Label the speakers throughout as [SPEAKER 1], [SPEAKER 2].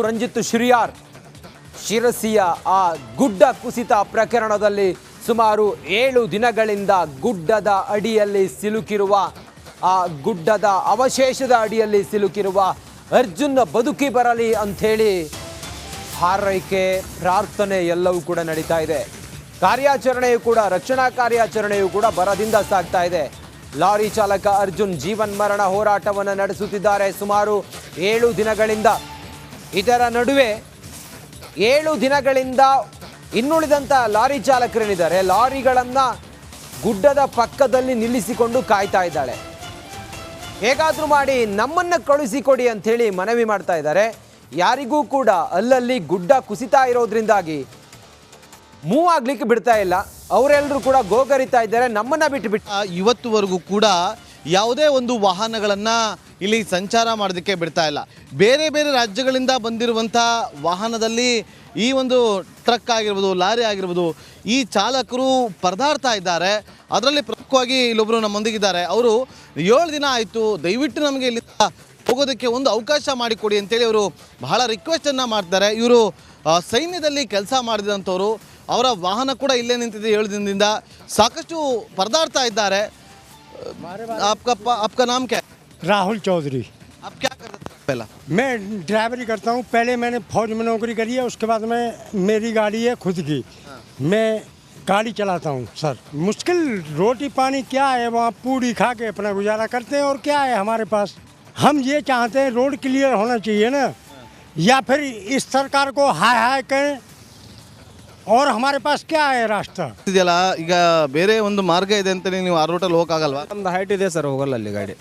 [SPEAKER 1] ರಂಜಿತ್ ಶಿರಿಯಾರ್ ಶಿರಸಿಯ ಆ ಗುಡ್ಡ ಕುಸಿತ ಪ್ರಕರಣದಲ್ಲಿ ಸುಮಾರು 7 ದಿನಗಳಿಂದ ಗುಡ್ಡದ ಅಡಿಯಲ್ಲಿ ಸಿಲುಕಿರುವ ಆ ಗುಡ್ಡದ ಅವಶೇಷದ ಅಡಿಯಲ್ಲಿ ಸಿಲುಕಿರುವ ಅರ್ಜುನ್ ಬದುಕಿ ಬರಲಿ ಅಂಥೇಳಿ ಹಾರೈಕೆ ಪ್ರಾರ್ಥನೆ ಎಲ್ಲವೂ ಕೂಡ ನಡೀತಾ ಇದೆ. ಕಾರ್ಯಾಚರಣೆಯು ಕೂಡ ರಕ್ಷಣಾ ಕಾರ್ಯಾಚರಣೆಯು ಕೂಡ ಭರದಿಂದ ಸಾಗ್ತಾ ಇದೆ. ಲಾರಿ ಚಾಲಕ ಅರ್ಜುನ್ ಜೀವನ್ ಮರಣ ಹೋರಾಟವನ್ನು ನಡೆಸುತ್ತಿದ್ದಾರೆ ಸುಮಾರು 7 ದಿನಗಳಿಂದ. ಇದರ ನಡುವೆ 7 ದಿನಗಳಿಂದ ಇನ್ನುಳಿದಂಥ ಲಾರಿ ಚಾಲಕರೇನಿದ್ದಾರೆ ಲಾರಿಗಳನ್ನು ಗುಡ್ಡದ ಪಕ್ಕದಲ್ಲಿ ನಿಲ್ಲಿಸಿಕೊಂಡು ಕಾಯ್ತಾ ಇದ್ದಾಳೆ. ಹೇಗಾದರೂ ಮಾಡಿ ನಮ್ಮನ್ನು ಕಳುಹಿಸಿಕೊಡಿ ಅಂಥೇಳಿ ಮನವಿ ಮಾಡ್ತಾ ಇದ್ದಾರೆ. ಯಾರಿಗೂ ಕೂಡ ಅಲ್ಲಲ್ಲಿ ಗುಡ್ಡ ಕುಸಿತಾ ಇರೋದ್ರಿಂದಾಗಿ ಮೂವ್ ಆಗ್ಲಿಕ್ಕೆ ಬಿಡ್ತಾ ಇಲ್ಲ. ಅವರೆಲ್ಲರೂ ಕೂಡ ಗೋಗರಿತಾ ಇದ್ದಾರೆ, ನಮ್ಮನ್ನ ಬಿಟ್ಟು
[SPEAKER 2] ಇವತ್ತುವರೆಗೂ ಕೂಡ ಯಾವುದೇ ಒಂದು ವಾಹನಗಳನ್ನು ಇಲ್ಲಿ ಸಂಚಾರ ಮಾಡೋದಕ್ಕೆ ಬಿಡ್ತಾ ಇಲ್ಲ. ಬೇರೆ ಬೇರೆ ರಾಜ್ಯಗಳಿಂದ ಬಂದಿರುವಂಥ ವಾಹನದಲ್ಲಿ ಈ ಒಂದು ಟ್ರಕ್ ಆಗಿರ್ಬೋದು, ಲಾರಿ ಆಗಿರ್ಬೋದು, ಈ ಚಾಲಕರು ಪರದಾಡ್ತಾ ಇದ್ದಾರೆ. ಅದರಲ್ಲಿ ಪ್ರಮುಖವಾಗಿ ಇಲ್ಲೊಬ್ಬರು ನಮ್ಮೊಂದಿಗಿದ್ದಾರೆ. ಅವರು 7 ದಿನ ಆಯಿತು, ದಯವಿಟ್ಟು ನಮಗೆ ಇಲ್ಲಿಂದ ಹೋಗೋದಕ್ಕೆ ಒಂದು ಅವಕಾಶ ಮಾಡಿಕೊಡಿ ಅಂತೇಳಿ ಅವರು ಬಹಳ ರಿಕ್ವೆಸ್ಟನ್ನು ಮಾಡ್ತಾರೆ. ಇವರು ಸೈನ್ಯದಲ್ಲಿ ಕೆಲಸ ಮಾಡಿದಂಥವ್ರು, ಅವರ ವಾಹನ ಕೂಡ ಇಲ್ಲೇ ನಿಂತಿದೆ 7 ದಿನದಿಂದ. ಸಾಕಷ್ಟು ಪರದಾಡ್ತಾ ಇದ್ದಾರೆ. आपका नाम क्या है?
[SPEAKER 3] राहुल चौधरी।
[SPEAKER 2] आप क्या करते हैं? पहला
[SPEAKER 3] मैं ड्राइवरी करता हूँ। पहले मैंने फौज में नौकरी करी है, उसके बाद में मेरी गाड़ी है खुद की। मैं गाड़ी चलाता हूँ सर। मुश्किल रोटी पानी क्या है, वहाँ पूड़ी खा के अपना गुजारा करते हैं और क्या है हमारे पास। हम ये चाहते हैं रोड क्लियर होना चाहिए ना, या फिर इस सरकार को हाय हाय करें और हमारे पास क्या है रास्ता
[SPEAKER 2] ಇದೆಯಲ್ಲ. ಈಗ ಬೇರೆ ಒಂದು ಮಾರ್ಗ ಇದೆ ಅಂತ ನೀವು ಆ ರೂಟಲ್ಲಿ ಹೋಗಕ್ಕಾಗಲ್ವಾ?
[SPEAKER 4] ನಮ್ದು ಹೈಟ್ ಇದೆ ಸರ್, ಹೋಗಲ್ಲ ಅಲ್ಲಿ ಗಾಡಿ.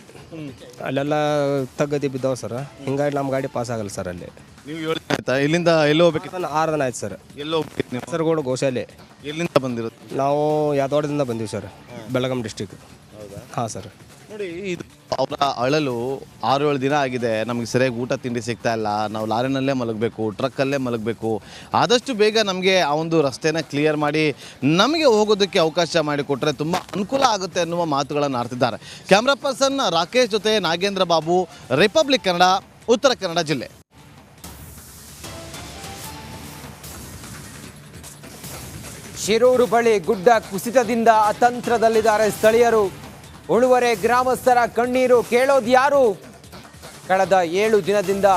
[SPEAKER 4] ಅಲ್ಲೆಲ್ಲ ತಗ್ಗದಿ ಬಿದ್ದಾವೆ ಸರ್, ಹಿಂಗಾಗಿ ನಮ್ಮ ಗಾಡಿ ಪಾಸ್ ಆಗಲ್ಲ ಸರ್ ಅಲ್ಲಿ.
[SPEAKER 2] ನೀವು 7 ದಿನ ಆಯ್ತಾ? ಇಲ್ಲಿಂದ ಎಲ್ಲಿ ಹೋಗ್ಬೇಕು?
[SPEAKER 4] 6 ದಿನ ಆಯ್ತು ಸರ್.
[SPEAKER 2] ಎಲ್ಲಿ ಹೋಗ್ಬೇಕು ನೀವು?
[SPEAKER 4] ಕಾಸರಗೋಡು ಗೋಶಾಲೆ.
[SPEAKER 2] ಎಲ್ಲಿಂದ ಬಂದಿರೋದು?
[SPEAKER 4] ನಾವು ಯಾದವಾಡದಿಂದ ಬಂದೀವಿ ಸರ್, ಬೆಳಗಾಂ ಡಿಸ್ಟಿಕ್. ಹಾಂ ಸರ್.
[SPEAKER 2] ನೋಡಿ, ಇದು ಅವರ ಅಳಲು 6-7 ದಿನ ಆಗಿದೆ. ನಮಗೆ ಸರಿಯಾಗಿ ಊಟ ತಿಂಡಿ ಸಿಗ್ತಾ ಇಲ್ಲ, ನಾವು ಲಾರಿನಲ್ಲೇ ಮಲಗಬೇಕು, ಟ್ರಕ್ಕಲ್ಲೇ ಮಲಗಬೇಕು. ಆದಷ್ಟು ಬೇಗ ನಮಗೆ ಆ ಒಂದು ರಸ್ತೆನ ಕ್ಲಿಯರ್ ಮಾಡಿ ನಮಗೆ ಹೋಗೋದಕ್ಕೆ ಅವಕಾಶ ಮಾಡಿಕೊಟ್ರೆ ತುಂಬ ಅನುಕೂಲ ಆಗುತ್ತೆ ಅನ್ನುವ ಮಾತುಗಳನ್ನು ಆಡ್ತಿದ್ದಾರೆ. ಕ್ಯಾಮ್ರಾ ಪರ್ಸನ್ ರಾಕೇಶ್ ಜೊತೆ ನಾಗೇಂದ್ರ ಬಾಬು, ರಿಪಬ್ಲಿಕ್ ಕನ್ನಡ, ಉತ್ತರ ಕನ್ನಡ ಜಿಲ್ಲೆ.
[SPEAKER 1] ಶಿರೂರು ಬಳಿ ಗುಡ್ಡ ಕುಸಿತದಿಂದ ಅತಂತ್ರದಲ್ಲಿದ್ದಾರೆ ಸ್ಥಳೀಯರು. ಉಳುವರೆ ಗ್ರಾಮಸ್ಥರ ಕಣ್ಣೀರು ಕೇಳೋದು ಯಾರು? ಕಳೆದ 7 ದಿನದಿಂದ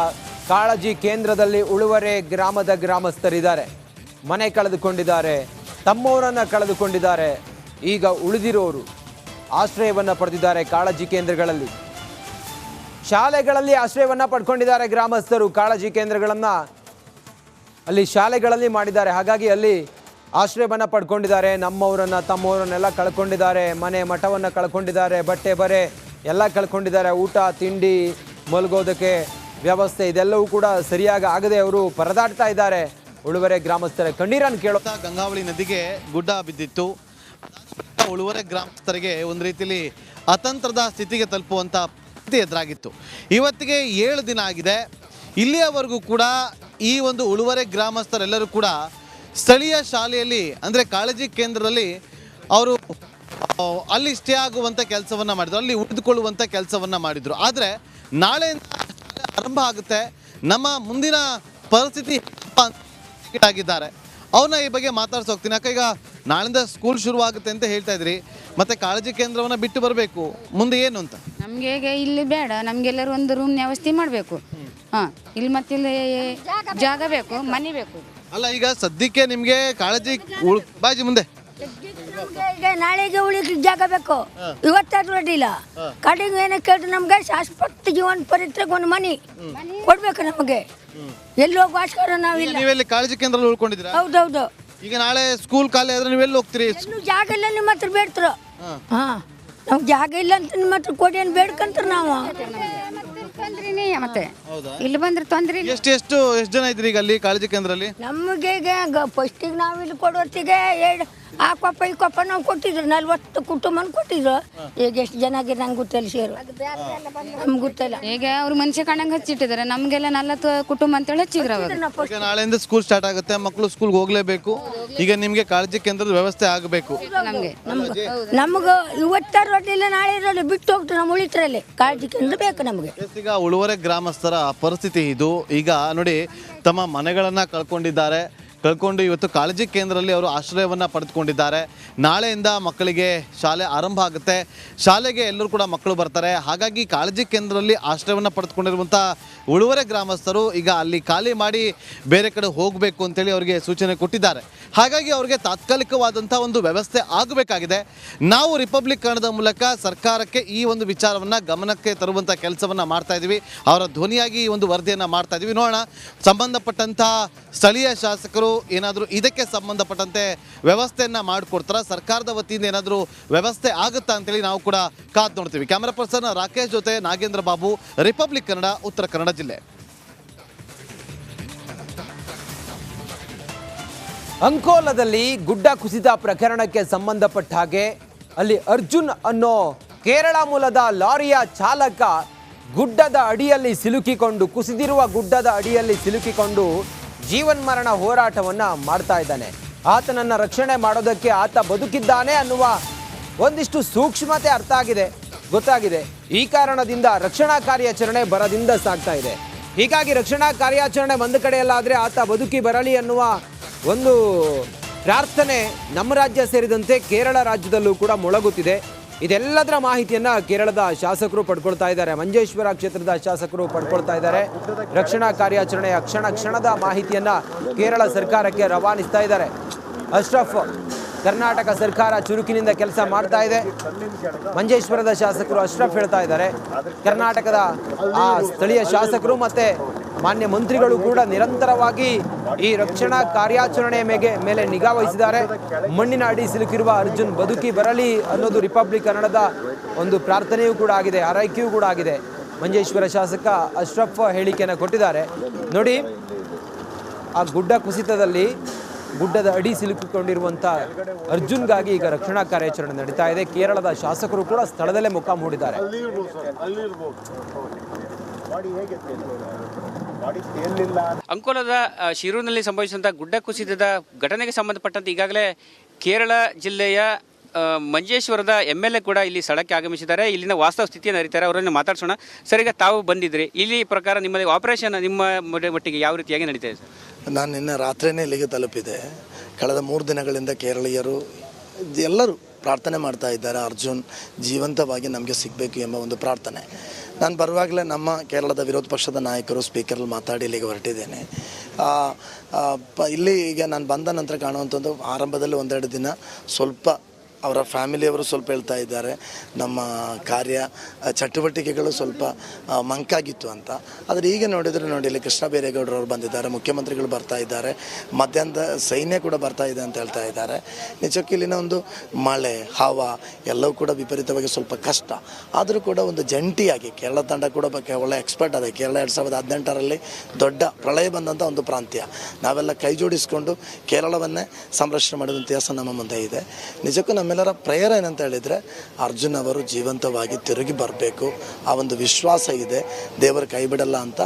[SPEAKER 1] ಕಾಳಜಿ ಕೇಂದ್ರದಲ್ಲಿ ಉಳುವರೆ ಗ್ರಾಮದ ಗ್ರಾಮಸ್ಥರಿದ್ದಾರೆ. ಮನೆ ಕಳೆದುಕೊಂಡಿದ್ದಾರೆ, ತಮ್ಮವರನ್ನು ಕಳೆದುಕೊಂಡಿದ್ದಾರೆ. ಈಗ ಉಳಿದಿರೋರು ಆಶ್ರಯವನ್ನು ಪಡೆದಿದ್ದಾರೆ ಕಾಳಜಿ ಕೇಂದ್ರಗಳಲ್ಲಿ. ಶಾಲೆಗಳಲ್ಲಿ ಆಶ್ರಯವನ್ನು ಪಡ್ಕೊಂಡಿದ್ದಾರೆ ಗ್ರಾಮಸ್ಥರು. ಕಾಳಜಿ ಕೇಂದ್ರಗಳನ್ನು ಅಲ್ಲಿ ಶಾಲೆಗಳಲ್ಲಿ ಮಾಡಿದ್ದಾರೆ. ಹಾಗಾಗಿ ಅಲ್ಲಿ ಆಶ್ರಯವನ್ನು ಪಡ್ಕೊಂಡಿದ್ದಾರೆ. ನಮ್ಮವರನ್ನು ತಮ್ಮವರನ್ನೆಲ್ಲ ಕಳ್ಕೊಂಡಿದ್ದಾರೆ. ಮನೆ ಮಠವನ್ನು ಕಳ್ಕೊಂಡಿದ್ದಾರೆ. ಬಟ್ಟೆ ಬರೆ ಎಲ್ಲ ಕಳ್ಕೊಂಡಿದ್ದಾರೆ. ಊಟ ತಿಂಡಿ ಮಲಗೋದಕ್ಕೆ ವ್ಯವಸ್ಥೆ ಇದೆಲ್ಲವೂ ಕೂಡ ಸರಿಯಾಗಿ ಆಗದೆ ಅವರು ಪರದಾಡ್ತಾ ಇದ್ದಾರೆ. ಉಳುವರೆ ಗ್ರಾಮಸ್ಥರ ಕಣ್ಣೀರನ್ನು ಕೇಳುತ್ತಾ
[SPEAKER 2] ಗಂಗಾವಳಿ ನದಿಗೆ ಗುಡ್ಡ ಬಿದ್ದಿತ್ತು. ಉಳುವರೆ ಗ್ರಾಮಸ್ಥರಿಗೆ ಒಂದು ರೀತಿಯಲ್ಲಿ ಅತಂತ್ರದ ಸ್ಥಿತಿಗೆ ತಲುಪುವಂಥ ಸ್ಥಿತಿ ಎದುರಾಗಿತ್ತು. ಇವತ್ತಿಗೆ 7 ದಿನ ಆಗಿದೆ. ಇಲ್ಲಿಯವರೆಗೂ ಕೂಡ ಈ ಒಂದು ಉಳುವರೆ ಗ್ರಾಮಸ್ಥರೆಲ್ಲರೂ ಕೂಡ ಸ್ಥಳೀಯ ಶಾಲೆಯಲ್ಲಿ ಅಂದರೆ ಕಾಳಜಿ ಕೇಂದ್ರದಲ್ಲಿ ಅವರು ಅಲ್ಲಿ ಸ್ಟೇ ಆಗುವಂಥ ಕೆಲಸವನ್ನು ಮಾಡಿದ್ರು, ಅಲ್ಲಿ ಉಳಿದುಕೊಳ್ಳುವಂಥ ಕೆಲಸವನ್ನು ಮಾಡಿದರು. ಆದರೆ ನಾಳೆಯಿಂದ ಆರಂಭ ಆಗುತ್ತೆ, ನಮ್ಮ ಮುಂದಿನ ಪರಿಸ್ಥಿತಿ ಆಗಿದ್ದಾರೆ. ಅವ್ರನ್ನ ಈ ಬಗ್ಗೆ ಮಾತಾಡ್ಸಿ ಹೋಗ್ತೀನಿ. ಯಾಕೆ ಈಗ ನಾಳೆಯಿಂದ ಸ್ಕೂಲ್ ಶುರುವಾಗುತ್ತೆ ಅಂತ ಹೇಳ್ತಾ ಇದ್ರಿ, ಮತ್ತೆ ಕಾಳಜಿ ಕೇಂದ್ರವನ್ನು ಬಿಟ್ಟು ಬರಬೇಕು, ಮುಂದೆ ಏನು ಅಂತ?
[SPEAKER 5] ನಮಗೆ ಇಲ್ಲಿ ಬೇಡ, ನಮಗೆಲ್ಲರೂ ಒಂದು ರೂಮ್ ವ್ಯವಸ್ಥೆ ಮಾಡಬೇಕು. ಹಾಂ, ಇಲ್ಲಿ ಮತ್ತೆ ಇಲ್ಲಿ ಜಾಗ ಬೇಕು, ಮನೆ ಬೇಕು.
[SPEAKER 2] ಅಲ್ಲ, ಈಗ ಸದ್ಯಕ್ಕೆ ನಿಮಗೆ ಕಾಳಜಿ ಬಾಜಿ ಮುಂದೆ
[SPEAKER 6] ಈಗ ನಾಳೆಗೆ ಉಳಿಲಿಕ್ಕೆ ಜಾಗ ಬೇಕು. ಇವತ್ತಾದ್ರೂ ಅಡ್ಡಿಲ್ಲ. ಕಡೆಗೆ ಏನಕ್ಕೆ ಕೇಳಿದ್ರೆ ನಮ್ಗೆ ಶಾಶ್ವತ ಜೀವನ ಪರಿತ್ರಿಗೆ ಒಂದು ಮನೆ ಕೊಡ್ಬೇಕು ನಮಗೆ. ಎಲ್ಲಿ ಹೋಗಿ ವಾಸ್ಕರ ನಾವಿಲ್ಲ.
[SPEAKER 2] ನೀವೆಲ್ಲಿ ಕಾಳಜಿ ಕೇಂದ್ರದಲ್ಲಿ ಉಳ್ಕೊಂಡಿದ್ದೀರಾ?
[SPEAKER 6] ಹೌದೌದು.
[SPEAKER 2] ಈಗ ನಾಳೆ ಸ್ಕೂಲ್ ಖಾಲಿ ಆದ್ರೆ ನೀವೆಲ್ಲಿ ಹೋಗ್ತೀರಿ?
[SPEAKER 6] ಜಾಗ ಇಲ್ಲ ನಿಮ್ಮ ಹತ್ರ ಬೇಡ್ತರು. ಹಾ, ನಮ್ಗೆ ಜಾಗ ಇಲ್ಲ ಅಂತ ನಿಮ್ಮ ಹತ್ರ ಕೊಡಿ ಅಂತ ಬೇಡ್ಕಂತಾರೆ ನಾವು.
[SPEAKER 5] ಮತ್ತೆ ಇಲ್ಲಿ ಬಂದ್ರೆ ತೊಂದ್ರೆ.
[SPEAKER 2] ಎಷ್ಟು ಜನ ಇದ್ರಿ ಈಗ ಅಲ್ಲಿ ಕಾಳಜಿ ಕೇಂದ್ರದಲ್ಲಿ?
[SPEAKER 6] ನಮಗೆ ಈಗ ಫಸ್ಟಿಗೆ ನಾವು ಇಲ್ಲಿ ಕೊಡೋತ್ತಿಗೆ ಆ ಕೊಪ್ಪ ಈ ಕೊಪ್ಪ ನಾವು ಕೊಟ್ಟಿದ್ರು 40 ಕುಟುಂಬನ ಕೊಟ್ಟಿದ್ರು. ಈಗ ಎಷ್ಟು ಜನ ಆಗಿದೆ ನಂಗೆ ಗೊತ್ತಿಲ್ಲ ಸೇರು, ನಮ್ಗೆ ಗೊತ್ತಿಲ್ಲ.
[SPEAKER 5] ಈಗ ಅವ್ರು ಮನುಷ್ಯ ಕಾಣಂಗೆ ಹಚ್ಚಿಟ್ಟಿದ್ದಾರೆ, ನಮಗೆಲ್ಲ 40 ಕುಟುಂಬ ಅಂತೇಳಿ ಹಚ್ಚಿದ್ರು ಅವಾಗ.
[SPEAKER 2] ಈಗ ನಾಳೆಯಿಂದ ಸ್ಕೂಲ್ ಸ್ಟಾರ್ಟ್ ಆಗುತ್ತೆ, ಮಕ್ಕಳು ಸ್ಕೂಲ್ಗೆ ಹೋಗಲೇಬೇಕು. ಈಗ ನಿಮಗೆ ಕಾಳಜಿ ಕೇಂದ್ರದ ವ್ಯವಸ್ಥೆ ಆಗಬೇಕು.
[SPEAKER 6] ನಮ್ಗೆ ಇವತ್ತಾರು ರೊಟ್ಟಿಲ್ಲ, ನಾಳೆ ಇರೋಲ್ಲ, ಬಿಟ್ಟು ಹೋಗ್ತು ನಮ್ಮ ಉಳಿತರಲ್ಲಿ. ಕಾಳಜಿ ಕೇಂದ್ರ ಬೇಕು ನಮಗೆ.
[SPEAKER 2] ಈಗ ಉಳುವರೆ ಗ್ರಾಮಸ್ಥರ ಪರಿಸ್ಥಿತಿ ಇದು. ಈಗ ನೋಡಿ, ತಮ್ಮ ಮನೆಗಳನ್ನು ಕಳ್ಕೊಂಡು ಇವತ್ತು ಕಾಳಜಿ ಕೇಂದ್ರದಲ್ಲಿ ಅವರು ಆಶ್ರಯವನ್ನು ಪಡೆದುಕೊಂಡಿದ್ದಾರೆ. ನಾಳೆಯಿಂದ ಮಕ್ಕಳಿಗೆ ಶಾಲೆ ಆರಂಭ ಆಗುತ್ತೆ, ಶಾಲೆಗೆ ಎಲ್ಲರೂ ಕೂಡ ಮಕ್ಕಳು ಬರ್ತಾರೆ. ಹಾಗಾಗಿ ಕಾಳಜಿ ಕೇಂದ್ರದಲ್ಲಿ ಆಶ್ರಯವನ್ನು ಪಡೆದುಕೊಂಡಿರುವಂಥ ಉಳುವರೆ ಗ್ರಾಮಸ್ಥರು ಈಗ ಅಲ್ಲಿ ಖಾಲಿ ಮಾಡಿ ಬೇರೆ ಕಡೆ ಹೋಗಬೇಕು ಅಂತೇಳಿ ಅವರಿಗೆ ಸೂಚನೆ ಕೊಟ್ಟಿದ್ದಾರೆ. ಹಾಗಾಗಿ ಅವರಿಗೆ ತಾತ್ಕಾಲಿಕವಾದಂಥ ಒಂದು ವ್ಯವಸ್ಥೆ ಆಗಬೇಕಾಗಿದೆ. ನಾವು ರಿಪಬ್ಲಿಕ್ ಕನ್ನಡದ ಮೂಲಕ ಸರ್ಕಾರಕ್ಕೆ ಈ ಒಂದು ವಿಚಾರವನ್ನು ಗಮನಕ್ಕೆ ತರುವಂಥ ಕೆಲಸವನ್ನು ಮಾಡ್ತಾ ಇದ್ದೀವಿ. ಅವರ ಧ್ವನಿಯಾಗಿ ಈ ಒಂದು ವರದಿಯನ್ನು ಮಾಡ್ತಾ ಇದ್ದೀವಿ. ನೋಡೋಣ, ಸಂಬಂಧಪಟ್ಟಂಥ ಸ್ಥಳೀಯ ಶಾಸಕರು ಏನಾದರೂ ಇದಕ್ಕೆ ಸಂಬಂಧಪಟ್ಟಂತೆ ವ್ಯವಸ್ಥೆಯನ್ನು ಮಾಡಿಕೊಡ್ತಾರ, ಸರ್ಕಾರದ ವತಿಯಿಂದ ಏನಾದರೂ ವ್ಯವಸ್ಥೆ ಆಗುತ್ತಾ ಅಂತೇಳಿ ನಾವು ಕೂಡ ಕಾದು ನೋಡ್ತೀವಿ. ಕ್ಯಾಮರಾ ಪರ್ಸನ್ ರಾಕೇಶ್ ಜೊತೆ ನಾಗೇಂದ್ರ ಬಾಬು, ರಿಪಬ್ಲಿಕ್ ಕನ್ನಡ, ಉತ್ತರ ಕನ್ನಡ ಜಿಲ್ಲೆ.
[SPEAKER 1] ಅಂಕೋಲದಲ್ಲಿ ಗುಡ್ಡ ಕುಸಿತ ಪ್ರಕರಣಕ್ಕೆ ಸಂಬಂಧಪಟ್ಟ ಹಾಗೆ ಅಲ್ಲಿ ಅರ್ಜುನ್ ಅನ್ನೋ ಕೇರಳ ಮೂಲದ ಲಾರಿಯ ಚಾಲಕ ಗುಡ್ಡದ ಅಡಿಯಲ್ಲಿ ಸಿಲುಕಿಕೊಂಡು, ಕುಸಿದಿರುವ ಗುಡ್ಡದ ಅಡಿಯಲ್ಲಿ ಸಿಲುಕಿಕೊಂಡು ಜೀವನ್ಮರಣ ಹೋರಾಟವನ್ನು ಮಾಡ್ತಾ ಇದ್ದಾನೆ. ಆತನನ್ನು ರಕ್ಷಣೆ ಮಾಡೋದಕ್ಕೆ ಆತ ಬದುಕಿದ್ದಾನೆ ಅನ್ನುವ ಒಂದಿಷ್ಟು ಸೂಕ್ಷ್ಮತೆ ಗೊತ್ತಾಗಿದೆ. ಈ ಕಾರಣದಿಂದ ರಕ್ಷಣಾ ಕಾರ್ಯಾಚರಣೆ ಭರದಿಂದ ಸಾಗ್ತಾ ಇದೆ. ಹೀಗಾಗಿ ರಕ್ಷಣಾ ಕಾರ್ಯಾಚರಣೆ ಒಂದು ಕಡೆಯಲ್ಲಾದರೆ ಆತ ಬದುಕಿ ಬರಲಿ ಅನ್ನುವ ಒಂದು ಪ್ರಾರ್ಥನೆ ನಮ್ಮ ರಾಜ್ಯ ಸೇರಿದಂತೆ ಕೇರಳ ರಾಜ್ಯದಲ್ಲೂ ಕೂಡ ಮೊಳಗುತ್ತಿದೆ. ಇದೆಲ್ಲದರ ಮಾಹಿತಿಯನ್ನು ಕೇರಳದ ಶಾಸಕರು ಪಡ್ಕೊಳ್ತಾ ಇದ್ದಾರೆ, ಮಂಜೇಶ್ವರ ಕ್ಷೇತ್ರದ ಶಾಸಕರು ಪಡ್ಕೊಳ್ತಾ ಇದ್ದಾರೆ. ರಕ್ಷಣಾ ಕಾರ್ಯಾಚರಣೆಯ ಕ್ಷಣದ ಮಾಹಿತಿಯನ್ನು ಕೇರಳ ಸರ್ಕಾರಕ್ಕೆ ರವಾನಿಸ್ತಾ ಇದ್ದಾರೆ. ಅಶ್ರಫ್, ಕರ್ನಾಟಕ ಸರ್ಕಾರ ಚುರುಕಿನಿಂದ ಕೆಲಸ ಮಾಡ್ತಾ ಇದೆ. ಮಂಜೇಶ್ವರದ ಶಾಸಕರು ಅಶ್ರಫ್ ಹೇಳ್ತಾ ಇದ್ದಾರೆ, ಕರ್ನಾಟಕದ ಆ ಸ್ಥಳೀಯ ಶಾಸಕರು ಮತ್ತು ಮಾನ್ಯ ಮಂತ್ರಿಗಳು ಕೂಡ ನಿರಂತರವಾಗಿ ಈ ರಕ್ಷಣಾ ಕಾರ್ಯಾಚರಣೆಯ ಮೇಲೆ ನಿಗಾ ವಹಿಸಿದ್ದಾರೆ. ಮಣ್ಣಿನ ಅಡಿ ಸಿಲುಕಿರುವ ಅರ್ಜುನ್ ಬದುಕಿ ಬರಲಿ ಅನ್ನೋದು ರಿಪಬ್ಲಿಕ್ ಕನ್ನಡದ ಒಂದು ಪ್ರಾರ್ಥನೆಯೂ ಕೂಡ ಆಗಿದೆ, ಆರೈಕೆಯೂ ಕೂಡ ಆಗಿದೆ. ಮಂಜೇಶ್ವರ ಶಾಸಕ ಅಶ್ರಫ್ ಹೇಳಿಕೆಯನ್ನು ಕೊಟ್ಟಿದ್ದಾರೆ. ನೋಡಿ, ಆ ಗುಡ್ಡ ಕುಸಿತದಲ್ಲಿ ಗುಡ್ಡದ ಅಡಿ ಸಿಲುಕಿಕೊಂಡಿರುವಂಥ ಅರ್ಜುನ್ಗಾಗಿ ಈಗ ರಕ್ಷಣಾ ಕಾರ್ಯಾಚರಣೆ ನಡೀತಾ ಇದೆ. ಕೇರಳದ ಶಾಸಕರು ಕೂಡ ಸ್ಥಳದಲ್ಲೇ ಮುಖ ಹೂಡಿದ್ದಾರೆ.
[SPEAKER 7] ಅಂಕೋಲದ ಶಿರೂರಿನಲ್ಲಿ ಸಂಭವಿಸಿದಂಥ ಗುಡ್ಡ ಕುಸಿತದ ಘಟನೆಗೆ ಸಂಬಂಧಪಟ್ಟಂತೆ ಈಗಾಗಲೇ ಕೇರಳ ಜಿಲ್ಲೆಯ ಮಂಜೇಶ್ವರದ MLA ಕೂಡ ಇಲ್ಲಿ ಸ್ಥಳಕ್ಕೆ ಆಗಮಿಸಿದ್ದಾರೆ. ಇಲ್ಲಿನ ವಾಸ್ತವ ಸ್ಥಿತಿಯನ್ನು ಅರಿತಾರೆ, ಅವರನ್ನು ಮಾತಾಡ್ಸೋಣ. ಸರ್, ಈಗ ತಾವು ಬಂದಿದ್ರಿ, ಇಲ್ಲಿ ಪ್ರಕಾರ ನಿಮ್ಮಲ್ಲಿ ಆಪರೇಷನ್ ನಿಮ್ಮ ಮಟ್ಟಿಗೆ ಯಾವ ರೀತಿಯಾಗಿ ನಡೀತಾ ಇದೆ ಸರ್?
[SPEAKER 8] ನಾನು ನಿನ್ನೆ ರಾತ್ರಿಯೇ ಇಲ್ಲಿಗೆ ತಲುಪಿದೆ. ಕಳೆದ 3 ದಿನಗಳಿಂದ ಕೇರಳೀಯರು ಎಲ್ಲರೂ ಪ್ರಾರ್ಥನೆ ಮಾಡ್ತಾ ಇದ್ದಾರೆ, ಅರ್ಜುನ್ ಜೀವಂತವಾಗಿ ನಮಗೆ ಸಿಗಬೇಕು ಎಂಬ ಒಂದು ಪ್ರಾರ್ಥನೆ. ನಾನು ಬರುವಾಗಲೇ ನಮ್ಮ ಕೇರಳದ ವಿರೋಧ ಪಕ್ಷದ ನಾಯಕರು ಸ್ಪೀಕರಲ್ಲಿ ಮಾತಾಡಿ ಇಲ್ಲಿಗೆ ಹೊರಟಿದ್ದೇನೆ. ಇಲ್ಲಿ ಈಗ ನಾನು ಬಂದ ನಂತರ ಕಾಣುವಂಥದ್ದು, ಆರಂಭದಲ್ಲಿ 1-2 ದಿನ ಸ್ವಲ್ಪ ಅವರ ಫ್ಯಾಮಿಲಿಯವರು ಸ್ವಲ್ಪ ಹೇಳ್ತಾ ಇದ್ದಾರೆ, ನಮ್ಮ ಕಾರ್ಯ ಚಟುವಟಿಕೆಗಳು ಸ್ವಲ್ಪ ಮಂಕಾಗಿತ್ತು ಅಂತ. ಆದರೆ ಈಗ ನೋಡಿದರೆ ಇಲ್ಲಿ ಕೃಷ್ಣ ಬೈರೇಗೌಡರವರು ಬಂದಿದ್ದಾರೆ, ಮುಖ್ಯಮಂತ್ರಿಗಳು ಬರ್ತಾ ಇದ್ದಾರೆ, ಮಧ್ಯಾಹ್ನದ ಸೈನ್ಯ ಕೂಡ ಬರ್ತಾ ಇದೆ ಅಂತ ಹೇಳ್ತಾ ಇದ್ದಾರೆ. ನಿಜಕ್ಕೂ ಇಲ್ಲಿನ ಒಂದು ಮಳೆ ಹವಾ ಎಲ್ಲವೂ ಕೂಡ ವಿಪರೀತವಾಗಿ ಸ್ವಲ್ಪ ಕಷ್ಟ. ಆದರೂ ಕೂಡ ಒಂದು ಜಂಟಿಯಾಗಿ ಕೇರಳ ತಂಡ ಕೂಡ ಒಳ್ಳೆ ಎಕ್ಸ್ಪರ್ಟ್ ಅದೇ. ಕೇರಳ 2018ರಲ್ಲಿ ದೊಡ್ಡ ಪ್ರಳಯ ಬಂದಂಥ ಒಂದು ಪ್ರಾಂತ್ಯ. ನಾವೆಲ್ಲ ಕೈ ಜೋಡಿಸ್ಕೊಂಡು ಕೇರಳವನ್ನೇ ಸಂರಕ್ಷಣೆ ಮಾಡಿದ ಇತಿಹಾಸ ನಮ್ಮ ಮುಂದೆ ಇದೆ. ನಿಜಕ್ಕೂ ನಮ್ಮೆಲ್ಲರ ಪ್ರೇಯರ್ ಏನಂತ ಹೇಳಿದರೆ, ಅರ್ಜುನ್ ಅವರು ಜೀವಂತವಾಗಿ ತಿರುಗಿ ಬರಬೇಕು, ಆ ಒಂದು ವಿಶ್ವಾಸ ಇದೆ, ದೇವರು ಕೈ ಬಿಡಲ್ಲ ಅಂತ